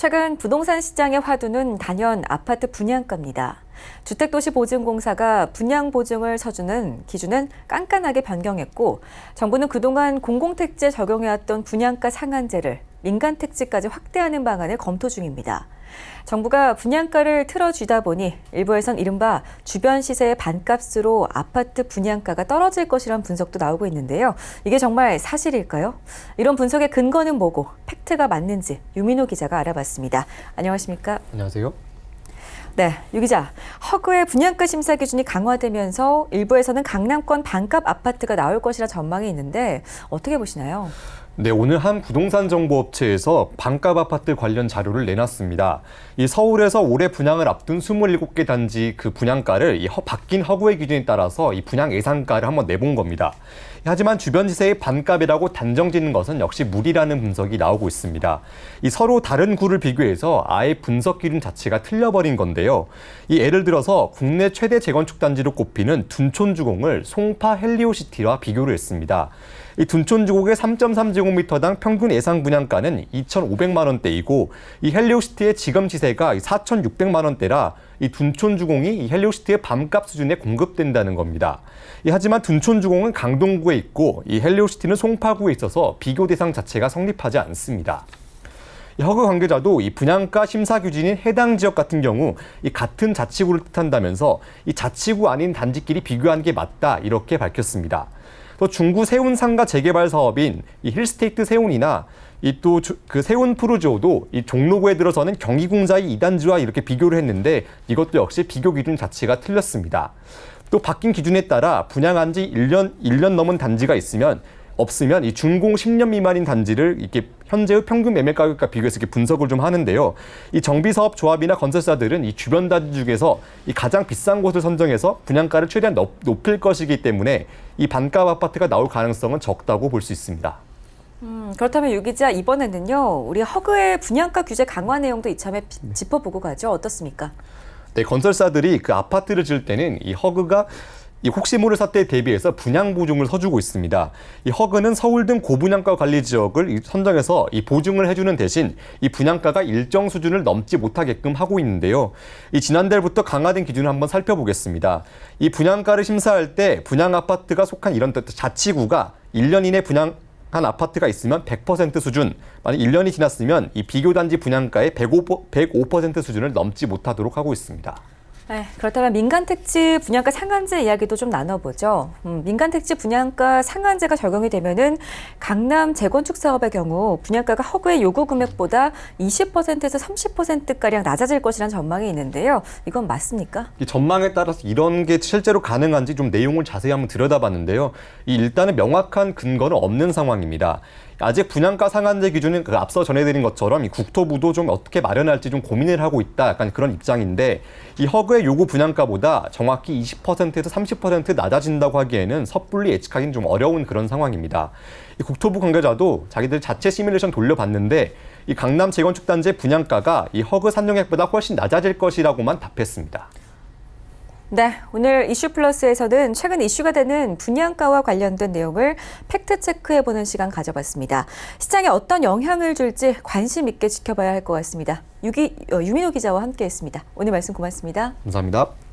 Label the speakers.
Speaker 1: 최근 부동산 시장의 화두는 단연 아파트 분양가입니다. 주택도시보증공사가 분양보증을 서주는 기준은 깐깐하게 변경했고, 정부는 그동안 공공택지에 적용해왔던 분양가 상한제를 민간택지까지 확대하는 방안을 검토 중입니다. 정부가 분양가를 틀어주다 보니 일부에선 이른바 주변 시세의 반값으로 아파트 분양가가 떨어질 것이란 분석도 나오고 있는데요. 이게 정말 사실일까요? 이런 분석의 근거는 뭐고 팩트가 맞는지 유민호 기자가 알아봤습니다. 안녕하십니까?
Speaker 2: 안녕하세요.
Speaker 1: 네, 유 기자. 허그의 분양가 심사 기준이 강화되면서 일부에서는 강남권 반값 아파트가 나올 것이라 전망이 있는데 어떻게 보시나요?
Speaker 2: 네, 오늘 한 부동산 정보업체에서 반값 아파트 관련 자료를 내놨습니다. 이 서울에서 올해 분양을 앞둔 27개 단지 그 분양가를 바뀐 허구의 기준에 따라서 이 분양 예상가를 한번 내본 겁니다. 하지만 주변 시세의 반값이라고 단정 짓는 것은 역시 무리라는 분석이 나오고 있습니다. 이 서로 다른 구를 비교해서 아예 분석 기준 자체가 틀려버린 건데요. 이 예를 들어서 국내 최대 재건축 단지로 꼽히는 둔촌주공을 송파 헬리오시티와 비교를 했습니다. 이 둔촌주공의 3.3제곱미터당 평균 예상 분양가는 2,500만 원대이고 이 헬리오시티의 지금 시세가 4,600만 원대라 이 둔촌주공이 이 헬리오시티의 반값 수준에 공급된다는 겁니다. 하지만 둔촌주공은 강동구에 있고 이 헬리오시티는 송파구에 있어서 비교 대상 자체가 성립하지 않습니다. 허그 관계자도 이 분양가 심사 규진인 해당 지역 같은 경우 이 같은 자치구를 뜻한다면서 이 자치구 아닌 단지끼리 비교하는 게 맞다 이렇게 밝혔습니다. 또 중구 세운 상가 재개발 사업인 이 힐스테이트 세운이나 이 또 그 세운 푸르지오도 이 종로구에 들어서는 경기공사의 2단지와 이렇게 비교를 했는데 이것도 역시 비교 기준 자체가 틀렸습니다. 또 바뀐 기준에 따라 분양한 지 1년 넘은 단지가 없으면 이 준공 10년 미만인 단지를 이렇게 현재의 평균 매매 가격과 비교해서 이렇게 분석을 좀 하는데요. 이 정비사업 조합이나 건설사들은 이 주변 단지 중에서 이 가장 비싼 곳을 선정해서 분양가를 최대한 높일 것이기 때문에 이 반값 아파트가 나올 가능성은 적다고 볼 수 있습니다.
Speaker 1: 그렇다면 유 기자, 이번에는요, 우리 허그의 분양가 규제 강화 내용도 이참에 짚어보고 가죠. 어떻습니까?
Speaker 2: 네, 건설사들이 그 아파트를 지을 때는 이 허그가 이 혹시 모를 사태에 대비해서 분양 보증을 서주고 있습니다. 이 허그는 서울 등 고분양가 관리 지역을 선정해서 이 보증을 해주는 대신 이 분양가가 일정 수준을 넘지 못하게끔 하고 있는데요. 이 지난달부터 강화된 기준을 한번 살펴보겠습니다. 이 분양가를 심사할 때 분양 아파트가 속한 이런 자치구가 1년 이내 분양한 아파트가 있으면 100% 수준, 만약 1년이 지났으면 이 비교단지 분양가의 105% 수준을 넘지 못하도록 하고 있습니다.
Speaker 1: 네, 그렇다면 민간택지 분양가 상한제 이야기도 좀 나눠보죠. 민간택지 분양가 상한제가 적용이 되면은 강남 재건축 사업의 경우 분양가가 허그의 요구 금액보다 20%에서 30%가량 낮아질 것이라는 전망이 있는데요. 이건 맞습니까?
Speaker 2: 이 전망에 따라서 이런 게 실제로 가능한지 좀 내용을 자세히 한번 들여다봤는데요. 일단은 명확한 근거는 없는 상황입니다. 아직 분양가 상한제 기준은 앞서 전해드린 것처럼 이 국토부도 좀 어떻게 마련할지 좀 고민을 하고 있다. 약간 그런 입장인데 이 허그의 요구 분양가보다 정확히 20%에서 30% 낮아진다고 하기에는 섣불리 예측하기는 좀 어려운 그런 상황입니다. 이 국토부 관계자도 자기들 자체 시뮬레이션 돌려봤는데 이 강남 재건축 단지의 분양가가 이 허그 산정액보다 훨씬 낮아질 것이라고만 답했습니다.
Speaker 1: 네, 오늘 이슈플러스에서는 최근 이슈가 되는 분양가와 관련된 내용을 팩트체크해보는 시간 가져봤습니다. 시장에 어떤 영향을 줄지 관심 있게 지켜봐야 할 것 같습니다. 유민호 기자와 함께했습니다. 오늘 말씀 고맙습니다.
Speaker 2: 감사합니다.